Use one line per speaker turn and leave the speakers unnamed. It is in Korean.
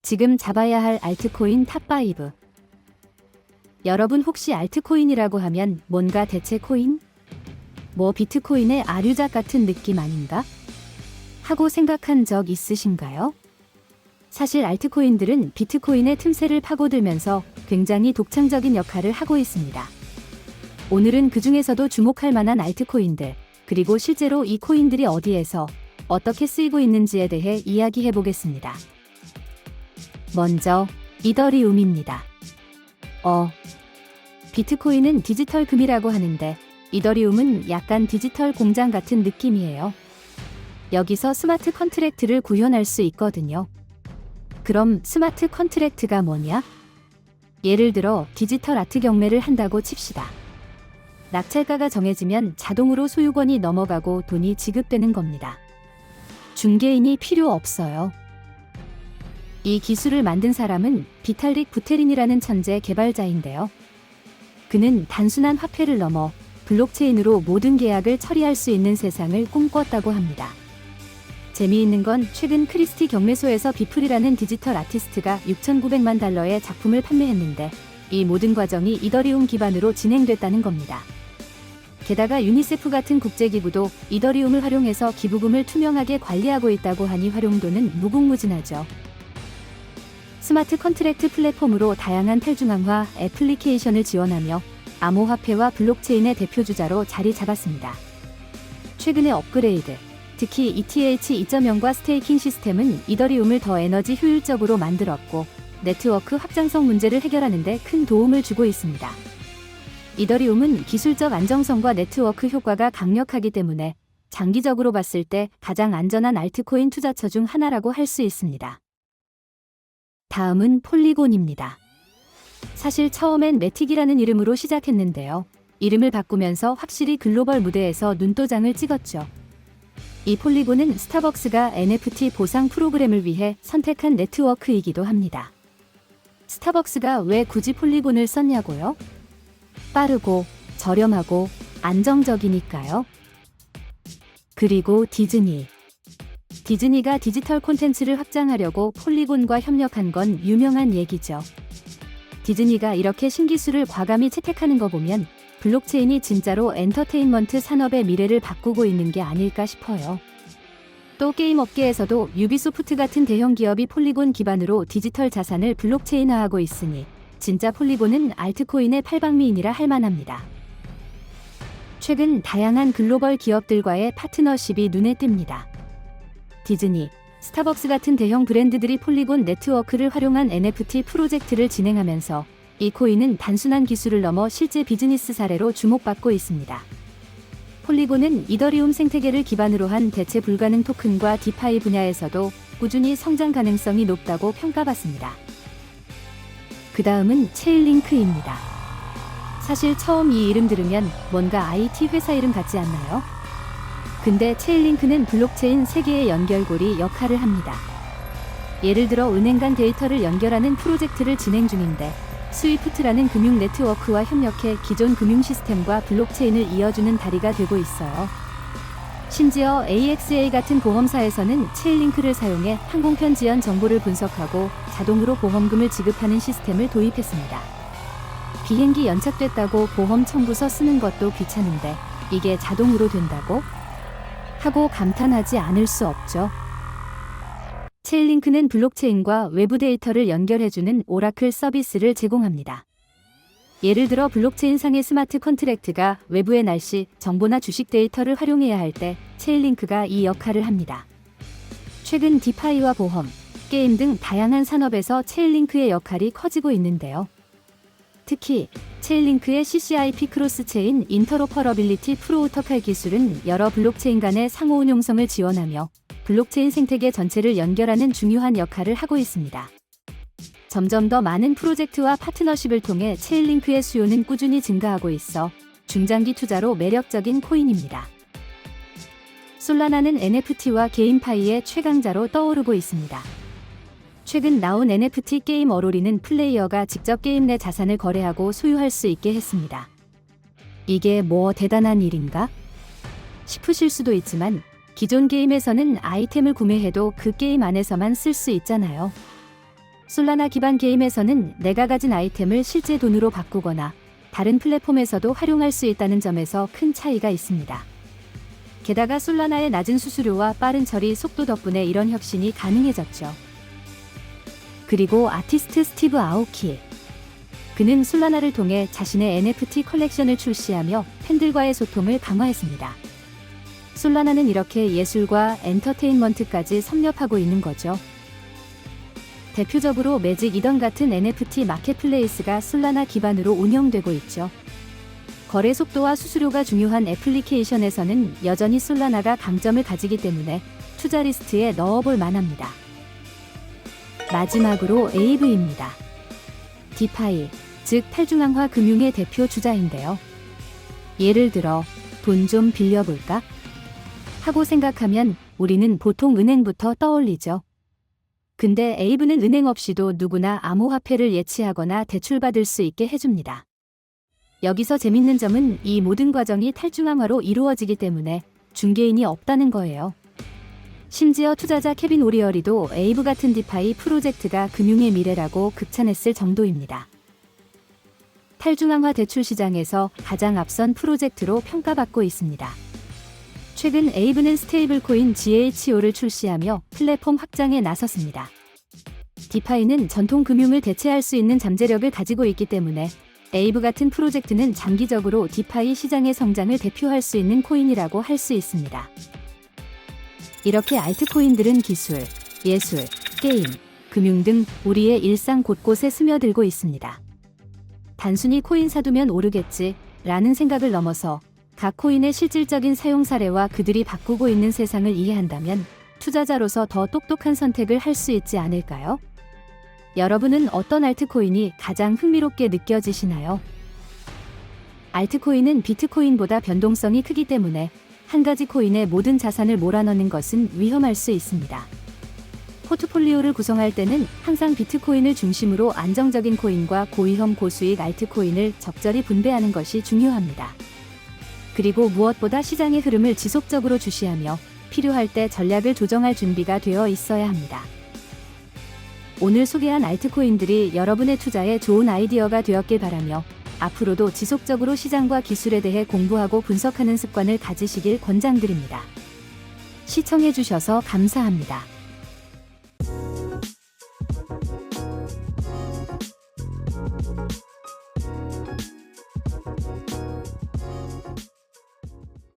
지금 잡아야 할 알트코인 탑5. 여러분 혹시 알트코인이라고 하면 뭔가 대체 코인? 뭐 비트코인의 아류작 같은 느낌 아닌가? 하고 생각한 적 있으신가요? 사실 알트코인들은 비트코인의 틈새를 파고들면서 굉장히 독창적인 역할을 하고 있습니다. 오늘은 그 중에서도 주목할 만한 알트코인들, 그리고 실제로 이 코인들이 어디에서 어떻게 쓰이고 있는지에 대해 이야기해 보겠습니다. 먼저 이더리움입니다. 비트코인은 디지털 금이라고 하는데 이더리움은 약간 디지털 공장 같은 느낌이에요. 여기서 스마트 컨트랙트를 구현할 수 있거든요. 그럼 스마트 컨트랙트가 뭐냐? 예를 들어 디지털 아트 경매를 한다고 칩시다. 낙찰가가 정해지면 자동으로 소유권이 넘어가고 돈이 지급되는 겁니다. 중개인이 필요 없어요. 이 기술을 만든 사람은 비탈릭 부테린이라는 천재 개발자인데요. 그는 단순한 화폐를 넘어 블록체인으로 모든 계약을 처리할 수 있는 세상을 꿈꿨다고 합니다. 재미있는 건 최근 크리스티 경매소에서 비플이라는 디지털 아티스트가 6,900만 달러의 작품을 판매했는데 이 모든 과정이 이더리움 기반으로 진행됐다는 겁니다. 게다가 유니세프 같은 국제기구도 이더리움을 활용해서 기부금을 투명하게 관리하고 있다고 하니 활용도는 무궁무진하죠. 스마트 컨트랙트 플랫폼으로 다양한 탈중앙화 애플리케이션을 지원하며 암호화폐와 블록체인의 대표주자로 자리 잡았습니다. 최근의 업그레이드, 특히 ETH 2.0과 스테이킹 시스템은 이더리움을 더 에너지 효율적으로 만들었고 네트워크 확장성 문제를 해결하는 데 큰 도움을 주고 있습니다. 이더리움은 기술적 안정성과 네트워크 효과가 강력하기 때문에 장기적으로 봤을 때 가장 안전한 알트코인 투자처 중 하나라고 할 수 있습니다. 다음은 폴리곤입니다. 사실 처음엔 매틱이라는 이름으로 시작했는데요. 이름을 바꾸면서 확실히 글로벌 무대에서 눈도장을 찍었죠. 이 폴리곤은 스타벅스가 NFT 보상 프로그램을 위해 선택한 네트워크이기도 합니다. 스타벅스가 왜 굳이 폴리곤을 썼냐고요? 빠르고 저렴하고 안정적이니까요. 그리고 디즈니가 디지털 콘텐츠를 확장하려고 폴리곤과 협력한 건 유명한 얘기죠. 디즈니가 이렇게 신기술을 과감히 채택하는 거 보면 블록체인이 진짜로 엔터테인먼트 산업의 미래를 바꾸고 있는 게 아닐까 싶어요. 또 게임 업계에서도 유비소프트 같은 대형 기업이 폴리곤 기반으로 디지털 자산을 블록체인화하고 있으니 진짜 폴리곤은 알트코인의 팔방미인이라 할 만합니다. 최근 다양한 글로벌 기업들과의 파트너십이 눈에 띕니다. 디즈니, 스타벅스 같은 대형 브랜드들이 폴리곤 네트워크를 활용한 NFT 프로젝트를 진행하면서 이 코인은 단순한 기술을 넘어 실제 비즈니스 사례로 주목받고 있습니다. 폴리곤은 이더리움 생태계를 기반으로 한 대체 불가능 토큰과 디파이 분야에서도 꾸준히 성장 가능성이 높다고 평가받습니다. 그 다음은 체인링크입니다. 사실 처음 이 이름 들으면 뭔가 IT 회사 이름 같지 않나요? 근데 체인링크는 블록체인 세계의 연결고리 역할을 합니다. 예를 들어 은행 간 데이터를 연결하는 프로젝트를 진행 중인데 스위프트라는 금융 네트워크와 협력해 기존 금융 시스템과 블록체인을 이어주는 다리가 되고 있어요. 심지어 AXA 같은 보험사에서는 체인링크를 사용해 항공편 지연 정보를 분석하고 자동으로 보험금을 지급하는 시스템을 도입했습니다. 비행기 연착됐다고 보험 청구서 쓰는 것도 귀찮은데 이게 자동으로 된다고? 하고 감탄하지 않을 수 없죠. 체인링크는 블록체인과 외부 데이터를 연결해주는 오라클 서비스를 제공합니다. 예를 들어 블록체인상의 스마트 컨트랙트가 외부의 날씨, 정보나 주식 데이터를 활용해야 할 때 체인링크가 이 역할을 합니다. 최근 디파이와 보험, 게임 등 다양한 산업에서 체인링크의 역할이 커지고 있는데요. 특히 체인링크의 CCIP 크로스체인 인터로퍼러빌리티 프로토콜 기술은 여러 블록체인 간의 상호운용성을 지원하며 블록체인 생태계 전체를 연결하는 중요한 역할을 하고 있습니다. 점점 더 많은 프로젝트와 파트너십을 통해 체인링크의 수요는 꾸준히 증가하고 있어 중장기 투자로 매력적인 코인입니다. 솔라나는 NFT와 게임파이의 최강자로 떠오르고 있습니다. 최근 나온 NFT 게임 어로리는 플레이어가 직접 게임 내 자산을 거래하고 소유할 수 있게 했습니다. 이게 뭐 대단한 일인가? 싶으실 수도 있지만 기존 게임에서는 아이템을 구매해도 그 게임 안에서만 쓸 수 있잖아요. 솔라나 기반 게임에서는 내가 가진 아이템을 실제 돈으로 바꾸거나 다른 플랫폼에서도 활용할 수 있다는 점에서 큰 차이가 있습니다. 게다가 솔라나의 낮은 수수료와 빠른 처리 속도 덕분에 이런 혁신이 가능해졌죠. 그리고 아티스트 스티브 아오키. 그는 솔라나를 통해 자신의 NFT 컬렉션을 출시하며 팬들과의 소통을 강화했습니다. 솔라나는 이렇게 예술과 엔터테인먼트까지 섭렵하고 있는 거죠. 대표적으로 매직 이던 같은 NFT 마켓플레이스가 솔라나 기반으로 운영되고 있죠. 거래 속도와 수수료가 중요한 애플리케이션에서는 여전히 솔라나가 강점을 가지기 때문에 투자 리스트에 넣어볼 만합니다. 마지막으로 에이브입니다. 디파이, 즉 탈중앙화 금융의 대표 주자인데요. 예를 들어 돈 좀 빌려볼까? 하고 생각하면 우리는 보통 은행부터 떠올리죠. 근데 에이브는 은행 없이도 누구나 암호화폐를 예치하거나 대출받을 수 있게 해줍니다. 여기서 재밌는 점은 이 모든 과정이 탈중앙화로 이루어지기 때문에 중개인이 없다는 거예요. 심지어 투자자 케빈 오리어리도 에이브 같은 디파이 프로젝트가 금융의 미래라고 극찬했을 정도입니다. 탈중앙화 대출 시장에서 가장 앞선 프로젝트로 평가받고 있습니다. 최근 에이브는 스테이블코인 GHO를 출시하며 플랫폼 확장에 나섰습니다. 디파이는 전통 금융을 대체할 수 있는 잠재력을 가지고 있기 때문에 에이브 같은 프로젝트는 장기적으로 디파이 시장의 성장을 대표할 수 있는 코인이라고 할 수 있습니다. 이렇게 알트코인들은 기술, 예술, 게임, 금융 등 우리의 일상 곳곳에 스며들고 있습니다. 단순히 코인 사두면 오르겠지 라는 생각을 넘어서 각 코인의 실질적인 사용 사례와 그들이 바꾸고 있는 세상을 이해한다면 투자자로서 더 똑똑한 선택을 할 수 있지 않을까요? 여러분은 어떤 알트코인이 가장 흥미롭게 느껴지시나요? 알트코인은 비트코인보다 변동성이 크기 때문에 한 가지 코인에 모든 자산을 몰아넣는 것은 위험할 수 있습니다. 포트폴리오를 구성할 때는 항상 비트코인을 중심으로 안정적인 코인과 고위험 고수익 알트코인을 적절히 분배하는 것이 중요합니다. 그리고 무엇보다 시장의 흐름을 지속적으로 주시하며 필요할 때 전략을 조정할 준비가 되어 있어야 합니다. 오늘 소개한 알트코인들이 여러분의 투자에 좋은 아이디어가 되었길 바라며 앞으로도 지속적으로 시장과 기술에 대해 공부하고 분석하는 습관을 가지시길 권장드립니다. 시청해주셔서 감사합니다.